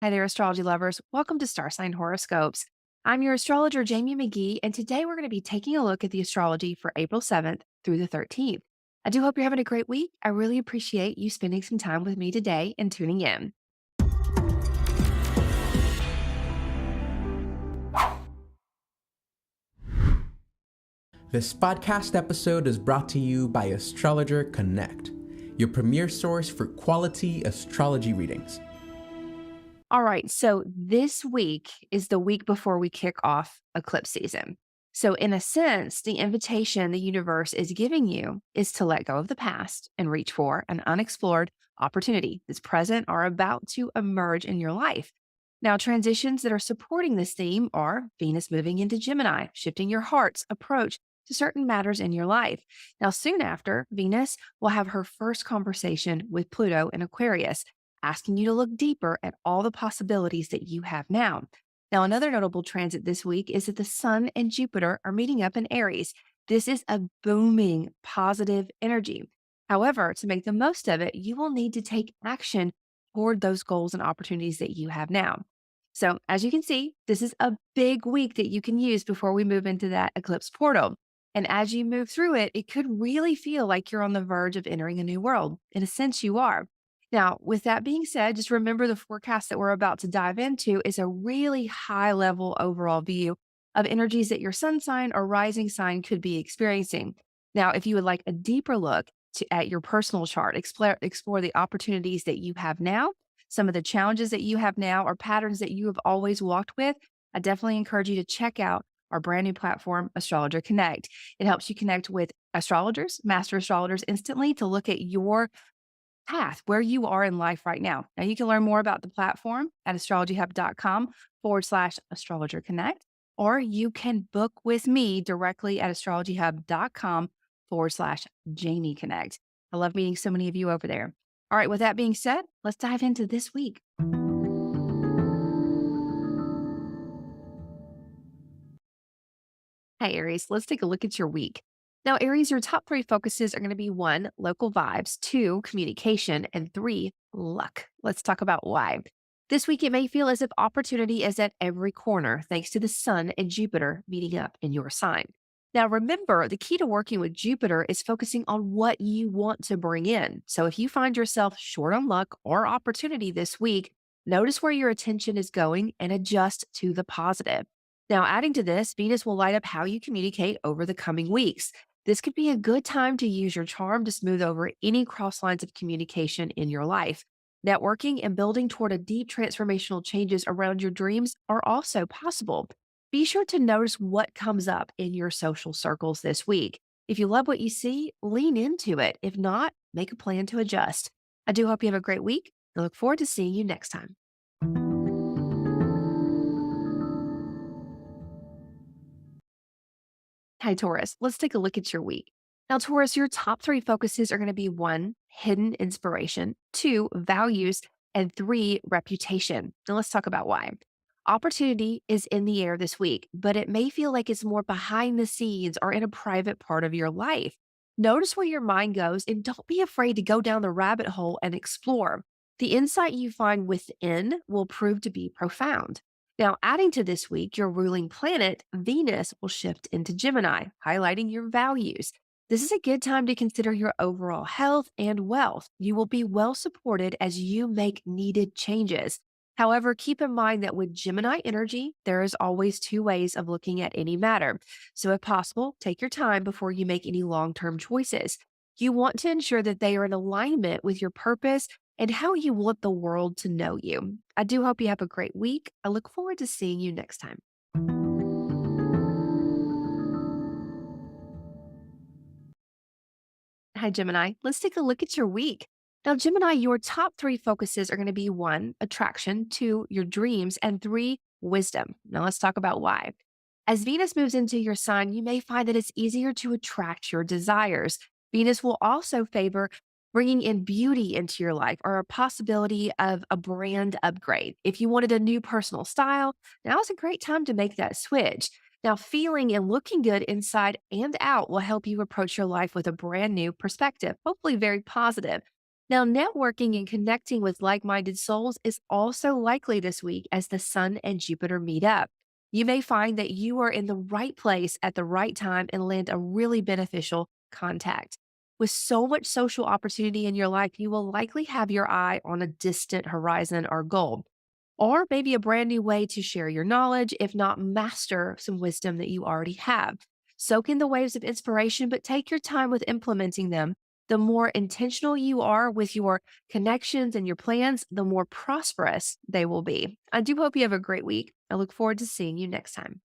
Hi there, astrology lovers. Welcome to Star Sign Horoscopes. I'm your astrologer, Jamie Magee, and today we're going to be taking a look at the astrology for April 7th through the 13th. I do hope you're having a great week. I really appreciate you spending some time with me today and tuning in. This podcast episode is brought to you by Astrologer Connect, your premier source for quality astrology readings. All right, so this week is the week before we kick off eclipse season. So, in a sense, the invitation the universe is giving you is to let go of the past and reach for an unexplored opportunity that's present or about to emerge in your life. Now, transitions that are supporting this theme are Venus moving into Gemini, shifting your heart's approach to certain matters in your life. Now, soon after, Venus will have her first conversation with Pluto in Aquarius, asking you to look deeper at all the possibilities that you have now. Now, another notable transit this week is that the Sun and Jupiter are meeting up in Aries. This is a booming positive energy. However, to make the most of it, you will need to take action toward those goals and opportunities that you have now. So, as you can see, this is a big week that you can use before we move into that eclipse portal. And as you move through it, it could really feel like you're on the verge of entering a new world. In a sense, you are. Now, with that being said, just remember the forecast that we're about to dive into is a really high level overall view of energies that your sun sign or rising sign could be experiencing. Now, if you would like a deeper look at your personal chart, explore the opportunities that you have now, some of the challenges that you have now, or patterns that you have always walked with, I definitely encourage you to check out our brand new platform, Astrologer Connect. It helps you connect with astrologers, master astrologers instantly to look at your path where you are in life right now. Now, you can learn more about the platform at astrologyhub.com/astrologer connect, or you can book with me directly at astrologyhub.com/Jamie Connect. I love meeting so many of you over there. All right, with that being said, let's dive into this week. Hi, Aries. Let's take a look at your week. Now, Aries, your top three focuses are going to be one, local vibes, two, communication, and three, luck. Let's talk about why. This week, it may feel as if opportunity is at every corner thanks to the Sun and Jupiter meeting up in your sign. Now, remember, the key to working with Jupiter is focusing on what you want to bring in. So, if you find yourself short on luck or opportunity this week, notice where your attention is going and adjust to the positive. Now, adding to this, Venus will light up how you communicate over the coming weeks. This could be a good time to use your charm to smooth over any cross lines of communication in your life. Networking and building toward a deep transformational changes around your dreams are also possible. Be sure to notice what comes up in your social circles this week. If you love what you see, lean into it. If not, make a plan to adjust. I do hope you have a great week. I look forward to seeing you next time. Hi, Taurus. Let's take a look at your week. Now, Taurus, your top three focuses are going to be one, hidden inspiration, two, values, and three, reputation. Now, let's talk about why. Opportunity is in the air this week, but it may feel like it's more behind the scenes or in a private part of your life. Notice where your mind goes and don't be afraid to go down the rabbit hole and explore. The insight you find within will prove to be profound. Now, adding to this week, your ruling planet, Venus, will shift into Gemini, highlighting your values. This is a good time to consider your overall health and wealth. You will be well supported as you make needed changes. However, keep in mind that with Gemini energy, there is always two ways of looking at any matter. So, if possible, take your time before you make any long term choices. You want to ensure that they are in alignment with your purpose and how you want the world to know you. I do hope you have a great week. I look forward to seeing you next time. Hi, Gemini. Let's take a look at your week. Now, Gemini, your top three focuses are going to be one, attraction, two, your dreams, and three, wisdom. Now, let's talk about why. As Venus moves into your sign, you may find that it's easier to attract your desires. Venus will also favor bringing in beauty into your life or a possibility of a brand upgrade. If you wanted a new personal style, now is a great time to make that switch. Now, feeling and looking good inside and out will help you approach your life with a brand new perspective, hopefully very positive. Now, networking and connecting with like minded souls is also likely this week as the Sun and Jupiter meet up. You may find that you are in the right place at the right time and land a really beneficial contact. With so much social opportunity in your life, you will likely have your eye on a distant horizon or goal, or maybe a brand new way to share your knowledge, if not master some wisdom that you already have. Soak in the waves of inspiration, but take your time with implementing them. The more intentional you are with your connections and your plans, the more prosperous they will be. I do hope you have a great week. I look forward to seeing you next time.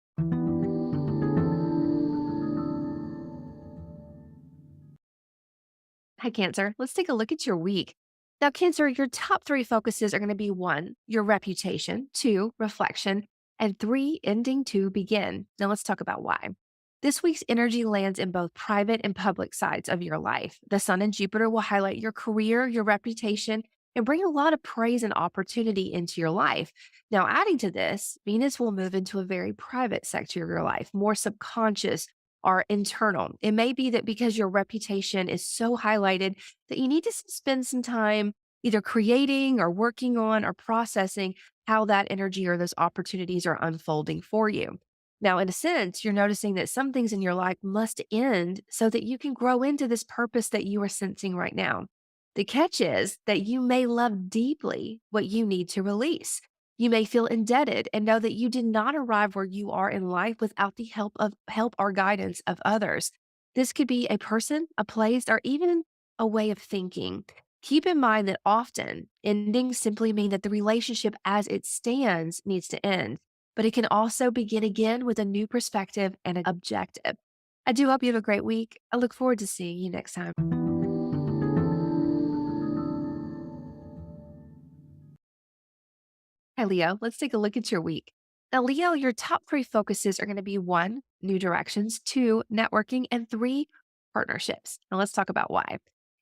Hi, Cancer. Let's take a look at your week. Now, Cancer, your top three focuses are going to be one, your reputation, two, reflection, and three, ending to begin. Now, let's talk about why. This week's energy lands in both private and public sides of your life. The Sun and Jupiter will highlight your career, your reputation, and bring a lot of praise and opportunity into your life. Now, adding to this, Venus will move into a very private sector of your life, more subconscious, are internal. It may be that because your reputation is so highlighted that you need to spend some time either creating or working on or processing how that energy or those opportunities are unfolding for you. Now, in a sense, you're noticing that some things in your life must end so that you can grow into this purpose that you are sensing right now. The catch is that you may love deeply what you need to release. You may feel indebted and know that you did not arrive where you are in life without the help or guidance of others. This could be a person, a place, or even a way of thinking. Keep in mind that often endings simply mean that the relationship as it stands needs to end, but it can also begin again with a new perspective and an objective. I do hope you have a great week. I look forward to seeing you next time. Hi, Leo. Let's take a look at your week. Now, Leo, your top three focuses are going to be one, new directions, two, networking, and three, partnerships. Now, let's talk about why.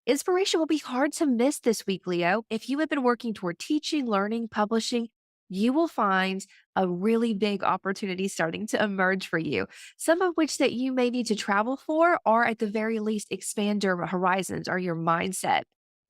Inspiration will be hard to miss this week, Leo. If you have been working toward teaching, learning, publishing, you will find a really big opportunity starting to emerge for you, some of which that you may need to travel for, or at the very least, expand your horizons or your mindset.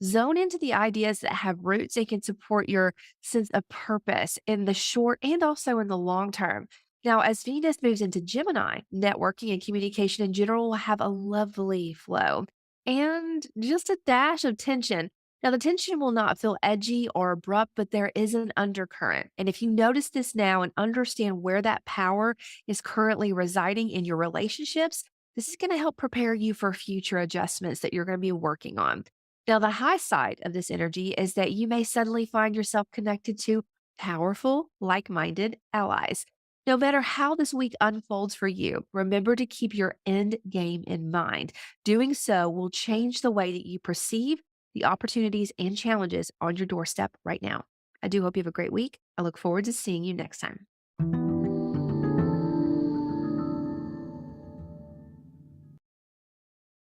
Zone into the ideas that have roots and can support your sense of purpose in the short and also in the long term. Now, as Venus moves into Gemini, networking and communication in general will have a lovely flow and just a dash of tension. Now, the tension will not feel edgy or abrupt, but there is an undercurrent. And if you notice this now and understand where that power is currently residing in your relationships, this is going to help prepare you for future adjustments that you're going to be working on. Now, the high side of this energy is that you may suddenly find yourself connected to powerful, like minded allies. No matter how this week unfolds for you, remember to keep your end game in mind. Doing so will change the way that you perceive the opportunities and challenges on your doorstep right now. I do hope you have a great week. I look forward to seeing you next time.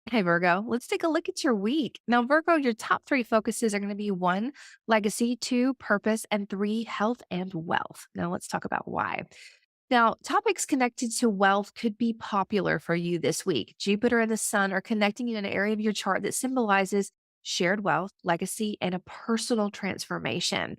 Hey, Virgo, let's take a look at your week. Now, Virgo, your top three focuses are going to be one, legacy, two, purpose, and three, health and wealth. Now, let's talk about why. Now, topics connected to wealth could be popular for you this week. Jupiter and the Sun are connecting in an area of your chart that symbolizes shared wealth, legacy, and a personal transformation.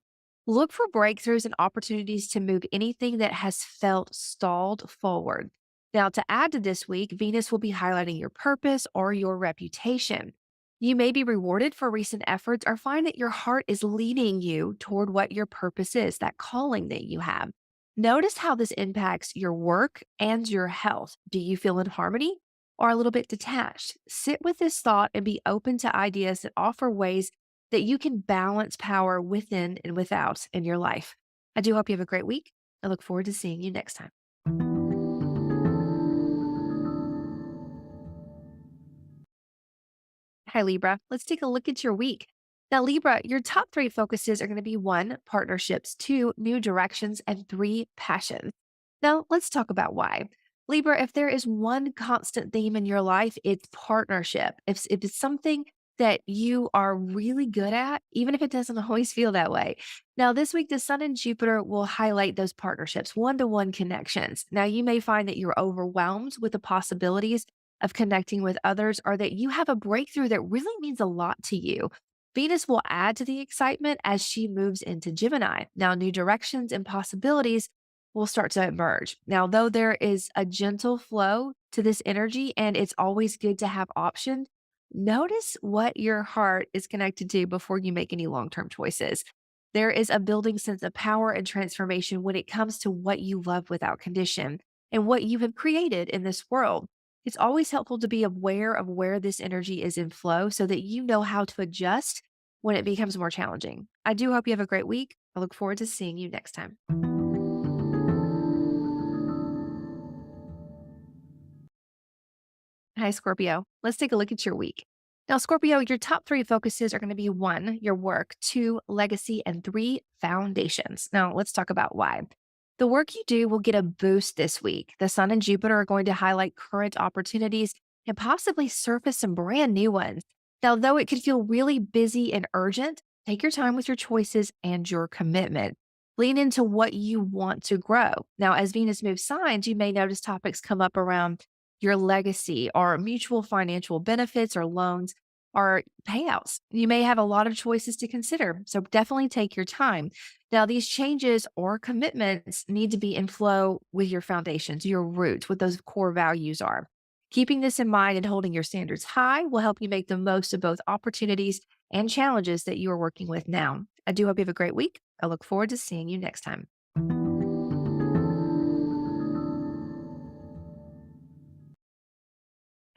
Look for breakthroughs and opportunities to move anything that has felt stalled forward. Now, to add to this week, Venus will be highlighting your purpose or your reputation. You may be rewarded for recent efforts or find that your heart is leading you toward what your purpose is, that calling that you have. Notice how this impacts your work and your health. Do you feel in harmony or a little bit detached? Sit with this thought and be open to ideas that offer ways that you can balance power within and without in your life. I do hope you have a great week. I look forward to seeing you next time. Hi, Libra. Let's take a look at your week. Now, Libra, your top three focuses are going to be one, partnerships, two, new directions, and three, passion. Now, let's talk about why. Libra, if there is one constant theme in your life, it's partnership. If it's something that you are really good at, even if it doesn't always feel that way. Now, this week, the Sun and Jupiter will highlight those partnerships, one to one connections. Now, you may find that you're overwhelmed with the possibilities of connecting with others or that you have a breakthrough that really means a lot to you. Venus will add to the excitement as she moves into Gemini. Now, new directions and possibilities will start to emerge. Now, though there is a gentle flow to this energy and it's always good to have options, notice what your heart is connected to before you make any long term choices. There is a building sense of power and transformation when it comes to what you love without condition and what you have created in this world. It's always helpful to be aware of where this energy is in flow so that you know how to adjust when it becomes more challenging. I do hope you have a great week. I look forward to seeing you next time. Hi, Scorpio. Let's take a look at your week. Now, Scorpio, your top three focuses are going to be one, your work, two, legacy, and three, foundations. Now, let's talk about why. The work you do will get a boost this week. The Sun and Jupiter are going to highlight current opportunities and possibly surface some brand new ones. Now, though it could feel really busy and urgent, take your time with your choices and your commitment. Lean into what you want to grow. Now, as Venus moves signs, you may notice topics come up around your legacy or mutual financial benefits or loans or payouts. You may have a lot of choices to consider, so definitely take your time. Now, these changes or commitments need to be in flow with your foundations, your roots, what those core values are. Keeping this in mind and holding your standards high will help you make the most of both opportunities and challenges that you are working with now. I do hope you have a great week. I look forward to seeing you next time.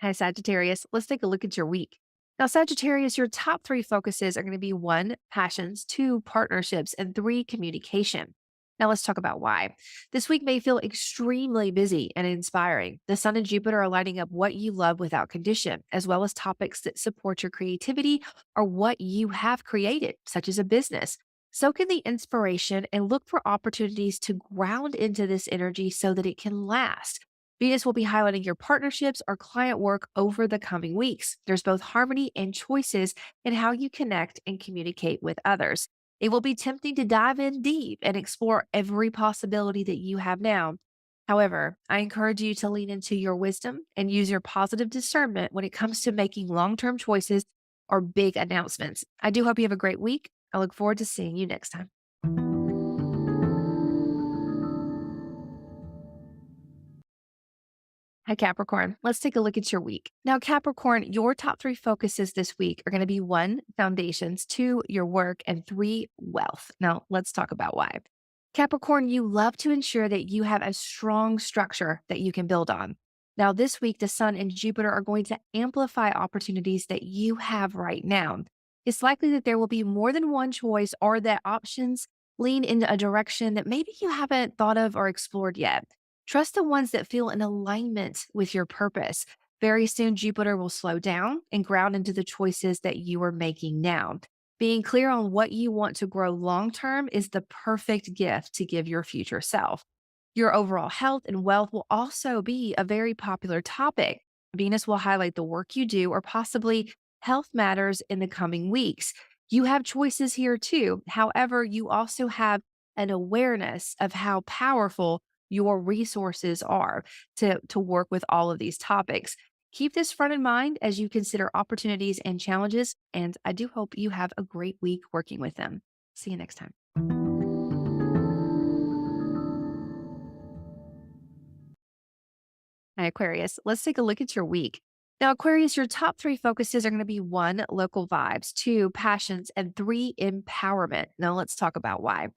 Hi, Sagittarius. Let's take a look at your week. Now, Sagittarius, your top three focuses are going to be one, passions, two, partnerships, and three, communication. Now, let's talk about why. This week may feel extremely busy and inspiring. The Sun and Jupiter are lighting up what you love without condition, as well as topics that support your creativity or what you have created, such as a business. Soak in the inspiration and look for opportunities to ground into this energy so that it can last. Venus will be highlighting your partnerships or client work over the coming weeks. There's both harmony and choices in how you connect and communicate with others. It will be tempting to dive in deep and explore every possibility that you have now. However, I encourage you to lean into your wisdom and use your positive discernment when it comes to making long term choices or big announcements. I do hope you have a great week. I look forward to seeing you next time. Hi, Capricorn. Let's take a look at your week. Now, Capricorn, your top three focuses this week are going to be one, foundations, two, your work, and three, wealth. Now, let's talk about why. Capricorn, you love to ensure that you have a strong structure that you can build on. Now, this week, the Sun and Jupiter are going to amplify opportunities that you have right now. It's likely that there will be more than one choice or that options lean in a direction that maybe you haven't thought of or explored yet. Trust the ones that feel in alignment with your purpose. Very soon, Jupiter will slow down and ground into the choices that you are making now. Being clear on what you want to grow long term is the perfect gift to give your future self. Your overall health and wealth will also be a very popular topic. Venus will highlight the work you do or possibly health matters in the coming weeks. You have choices here too. However, you also have an awareness of how powerful your resources are to work with all of these topics. Keep this front in mind as you consider opportunities and challenges, and I do hope you have a great week working with them. See you next time. Hi, Aquarius. Let's take a look at your week. Now, Aquarius, your top three focuses are going to be one, local vibes, two, passions, and three, empowerment. Now, let's talk about why.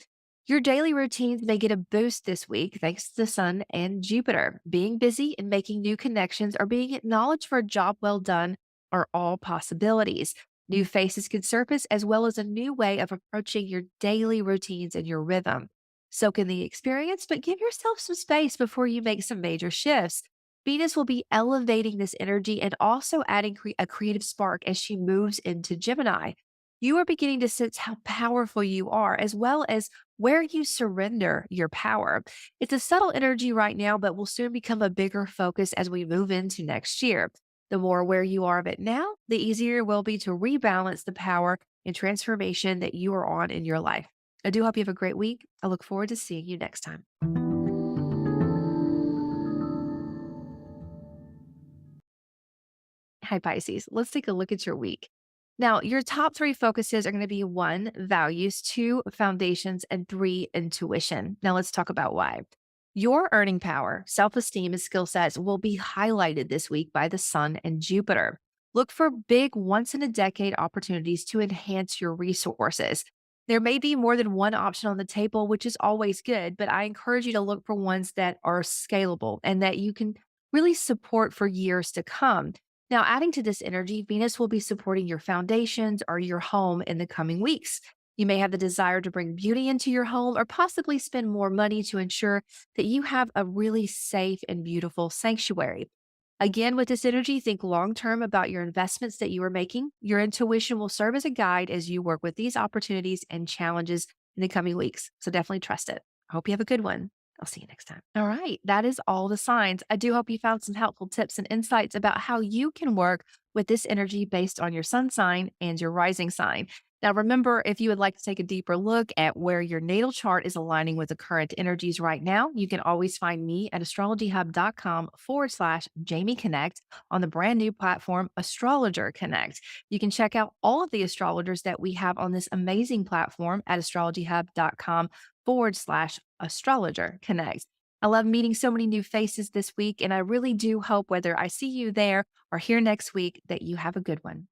Your daily routines may get a boost this week thanks to the Sun and Jupiter. Being busy and making new connections or being acknowledged for a job well done are all possibilities. New faces can surface as well as a new way of approaching your daily routines and your rhythm. Soak in the experience, but give yourself some space before you make some major shifts. Venus will be elevating this energy and also adding a creative spark as she moves into Gemini. You are beginning to sense how powerful you are, as well as where you surrender your power. It's a subtle energy right now, but will soon become a bigger focus as we move into next year. The more aware you are of it now, the easier it will be to rebalance the power and transformation that you are on in your life. I do hope you have a great week. I look forward to seeing you next time. Hi, Pisces. Let's take a look at your week. Now, your top three focuses are going to be one, values, two, foundations, and three, intuition. Now, let's talk about why. Your earning power, self esteem, and skill sets will be highlighted this week by the sun and Jupiter. Look for big, once in a decade opportunities to enhance your resources. There may be more than one option on the table, which is always good, but I encourage you to look for ones that are scalable and that you can really support for years to come. Now, adding to this energy, Venus will be supporting your foundations or your home in the coming weeks. You may have the desire to bring beauty into your home or possibly spend more money to ensure that you have a really safe and beautiful sanctuary. Again, with this energy, think long term about your investments that you are making. Your intuition will serve as a guide as you work with these opportunities and challenges in the coming weeks. So definitely trust it. I hope you have a good one. I'll see you next time. All right. That is all the signs. I do hope you found some helpful tips and insights about how you can work with this energy based on your sun sign and your rising sign. Now, remember, if you would like to take a deeper look at where your natal chart is aligning with the current energies right now, you can always find me at astrologyhub.com/Jamie Connect on the brand new platform Astrologer Connect. You can check out all of the astrologers that we have on this amazing platform at astrologyhub.com/astrologer connect. I love meeting so many new faces this week, and I really do hope whether I see you there or here next week that you have a good one.